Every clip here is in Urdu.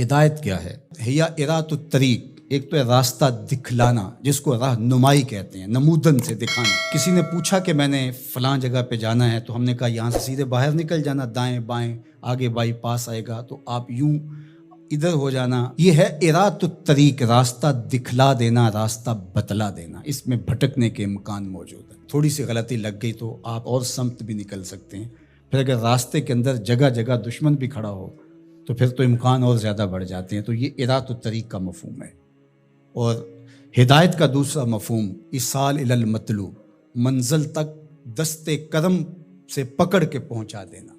ہدایت کیا ہے؟ ہیا ارات الطریق، ایک تو ہے راستہ دکھلانا، جس کو راہ نمائی کہتے ہیں، نمودن سے دکھانا۔ کسی نے پوچھا کہ میں نے فلاں جگہ پہ جانا ہے، تو ہم نے کہا یہاں سے سیدھے باہر نکل جانا، دائیں بائیں آگے بائی پاس آئے گا، تو آپ یوں ادھر ہو جانا۔ یہ ہے ارات الطریق، راستہ دکھلا دینا، راستہ بتلا دینا۔ اس میں بھٹکنے کے امکان موجود ہیں، تھوڑی سی غلطی لگ گئی تو آپ اور سمت بھی نکل سکتے ہیں۔ پھر اگر راستے کے اندر جگہ جگہ دشمن بھی کھڑا ہو تو پھر تو امکان اور زیادہ بڑھ جاتے ہیں۔ تو یہ ارات الطریق کا مفہوم ہے۔ اور ہدایت کا دوسرا مفہوم ایصال الی المطلوب، منزل تک دستے کرم سے پکڑ کے پہنچا دینا۔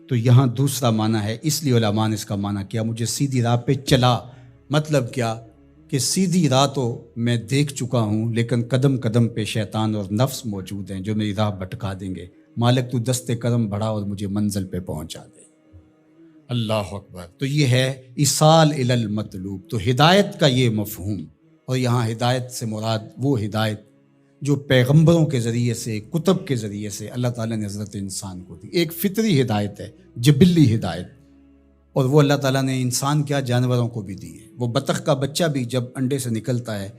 تو یہاں دوسرا معنی ہے، اس لیے علماء نے اس کا معنی کیا مجھے سیدھی راہ پہ چلا۔ مطلب کیا کہ سیدھی راہ تو میں دیکھ چکا ہوں، لیکن قدم قدم پہ شیطان اور نفس موجود ہیں جو میری راہ بھٹکا دیں گے۔ مالک تو دستے کرم بڑھا اور مجھے منزل پہ پہنچا دے۔ اللہ اکبر۔ تو یہ ہے ایصال الی المطلوب۔ تو ہدایت کا یہ مفہوم، اور یہاں ہدایت سے مراد وہ ہدایت جو پیغمبروں کے ذریعے سے، کتب کے ذریعے سے اللہ تعالیٰ نے حضرت انسان کو دی۔ ایک فطری ہدایت ہے، جبلی ہدایت، اور وہ اللہ تعالیٰ نے انسان کیا جانوروں کو بھی دی ہے۔ وہ بطخ کا بچہ بھی جب انڈے سے نکلتا ہے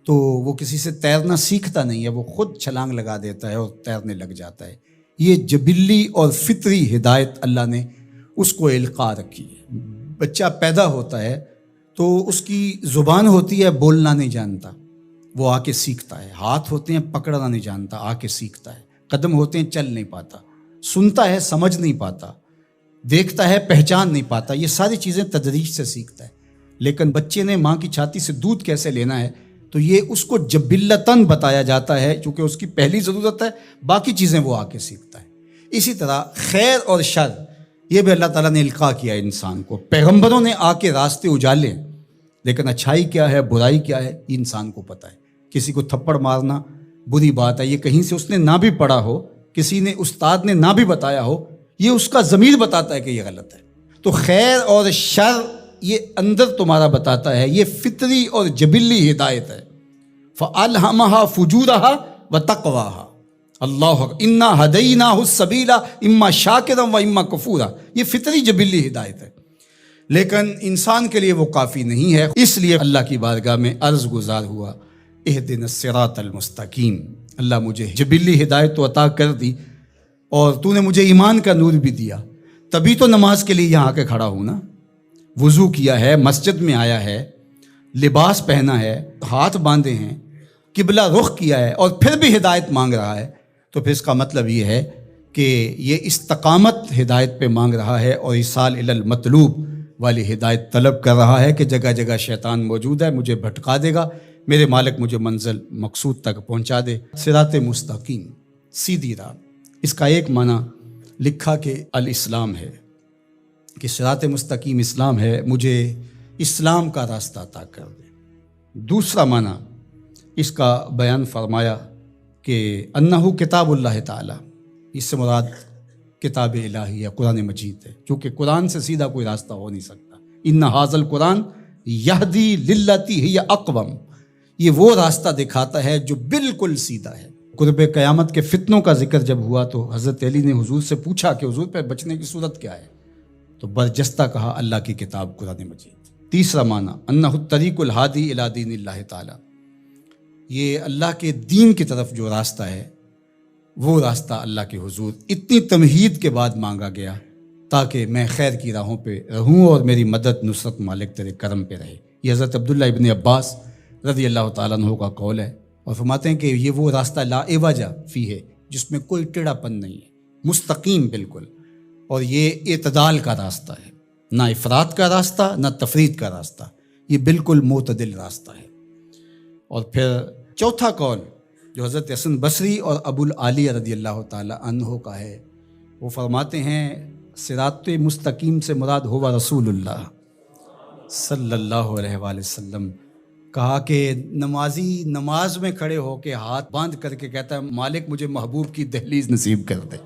تو وہ کسی سے تیرنا سیکھتا نہیں ہے، وہ خود چھلانگ لگا دیتا ہے اور تیرنے لگ جاتا ہے۔ یہ جبلی اور فطری ہدایت اللہ نے اس کو القاء رکھی ہے۔ بچہ پیدا ہوتا ہے تو اس کی زبان ہوتی ہے، بولنا نہیں جانتا، وہ آ کے سیکھتا ہے۔ ہاتھ ہوتے ہیں، پکڑنا نہیں جانتا، آ کے سیکھتا ہے۔ قدم ہوتے ہیں، چل نہیں پاتا۔ سنتا ہے، سمجھ نہیں پاتا۔ دیکھتا ہے، پہچان نہیں پاتا۔ یہ ساری چیزیں تدریج سے سیکھتا ہے۔ لیکن بچے نے ماں کی چھاتی سے دودھ کیسے لینا ہے، تو یہ اس کو جبلتاً بتایا جاتا ہے، چونکہ اس کی پہلی ضرورت ہے، باقی چیزیں وہ آ کے سیکھتا ہے۔ اسی طرح خیر اور شر، یہ بھی اللہ تعالیٰ نے القاء کیا انسان کو۔ پیغمبروں نے آ کے راستے اجالے، لیکن اچھائی کیا ہے، برائی کیا ہے، یہ انسان کو پتہ ہے۔ کسی کو تھپڑ مارنا بری بات ہے، یہ کہیں سے اس نے نہ بھی پڑھا ہو، کسی نے استاد نے نہ بھی بتایا ہو، یہ اس کا ضمیر بتاتا ہے کہ یہ غلط ہے۔ تو خیر اور شر یہ اندر تمہارا بتاتا ہے، یہ فطری اور جبلی ہدایت ہے۔ فَأَلْهَمَهَا فُجُورَهَا وَتَقْوَاهَا۔ اللہ انا ہدیناہ السبیل اما شاکرا و اما کفورا۔ یہ فطری جبلی ہدایت ہے، لیکن انسان کے لیے وہ کافی نہیں ہے۔ اس لیے اللہ کی بارگاہ میں عرض گزار ہوا، اہدنا الصراط المستقیم۔ اللہ مجھے جبلی ہدایت تو عطا کر دی، اور تو نے مجھے ایمان کا نور بھی دیا، تبھی تو نماز کے لیے یہاں آ کے کھڑا ہوں نا۔ وضو کیا ہے، مسجد میں آیا ہے، لباس پہنا ہے، ہاتھ باندھے ہیں، قبلہ رخ کیا ہے، اور پھر بھی ہدایت مانگ رہا ہے، تو پھر اس کا مطلب یہ ہے کہ یہ استقامت ہدایت پہ مانگ رہا ہے، اور ایصال الی المطلوب والی ہدایت طلب کر رہا ہے کہ جگہ جگہ شیطان موجود ہے، مجھے بھٹکا دے گا، میرے مالک مجھے منزل مقصود تک پہنچا دے۔ صراط مستقیم، سیدھی راہ، اس کا ایک معنی لکھا کہ الاسلام ہے، کہ صراط مستقیم اسلام ہے، مجھے اسلام کا راستہ عطا کر دے۔ دوسرا معنی اس کا بیان فرمایا کہ انہو کتاب اللہ تعالی، اس سے مراد کتاب الہی ہے، قرآن مجید ہے، چونکہ قرآن سے سیدھا کوئی راستہ ہو نہیں سکتا۔ ان ھذا القرآن یہدی للتی ہی اقوم، یہ وہ راستہ دکھاتا ہے جو بالکل سیدھا ہے۔ قرب قیامت کے فتنوں کا ذکر جب ہوا تو حضرت علی نے حضور سے پوچھا کہ حضور پہ بچنے کی صورت کیا ہے، تو برجستہ کہا اللہ کی کتاب قرآن مجید۔ تیسرا معنی انہ الطریق الہادی الی دین اللہ تعالی، یہ اللہ کے دین کی طرف جو راستہ ہے، وہ راستہ اللہ کے حضور اتنی تمہید کے بعد مانگا گیا تاکہ میں خیر کی راہوں پہ رہوں اور میری مدد نصرت مالک تیرے کرم پہ رہے۔ یہ حضرت عبداللہ ابن عباس رضی اللہ تعالیٰ عنہ کا قول ہے، اور فرماتے ہیں کہ یہ وہ راستہ لا عوج فیہ، جس میں کوئی ٹیڑھا پن نہیں ہے، مستقیم بالکل، اور یہ اعتدال کا راستہ ہے، نہ افراط کا راستہ نہ تفرید کا راستہ، یہ بالکل معتدل راستہ ہے۔ اور پھر چوتھا قول جو حضرت حسن بصری اور ابو العالیہ رضی اللہ تعالی عنہ کا ہے، وہ فرماتے ہیں صراط مستقیم سے مراد ہوا رسول اللہ صلی اللہ علیہ وآلہ وسلم۔ کہا کہ نمازی نماز میں کھڑے ہو کے ہاتھ باندھ کر کے کہتا ہے مالک مجھے محبوب کی دہلیز نصیب کر دے،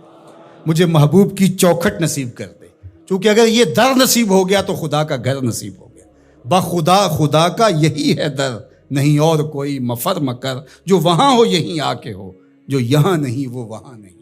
مجھے محبوب کی چوکھٹ نصیب کر دے، چونکہ اگر یہ در نصیب ہو گیا تو خدا کا گھر نصیب ہو گیا۔ بخدا خدا کا یہی ہے در، نہیں اور کوئی مفر مکر، جو وہاں ہو یہیں آ کے ہو، جو یہاں نہیں وہ وہاں نہیں۔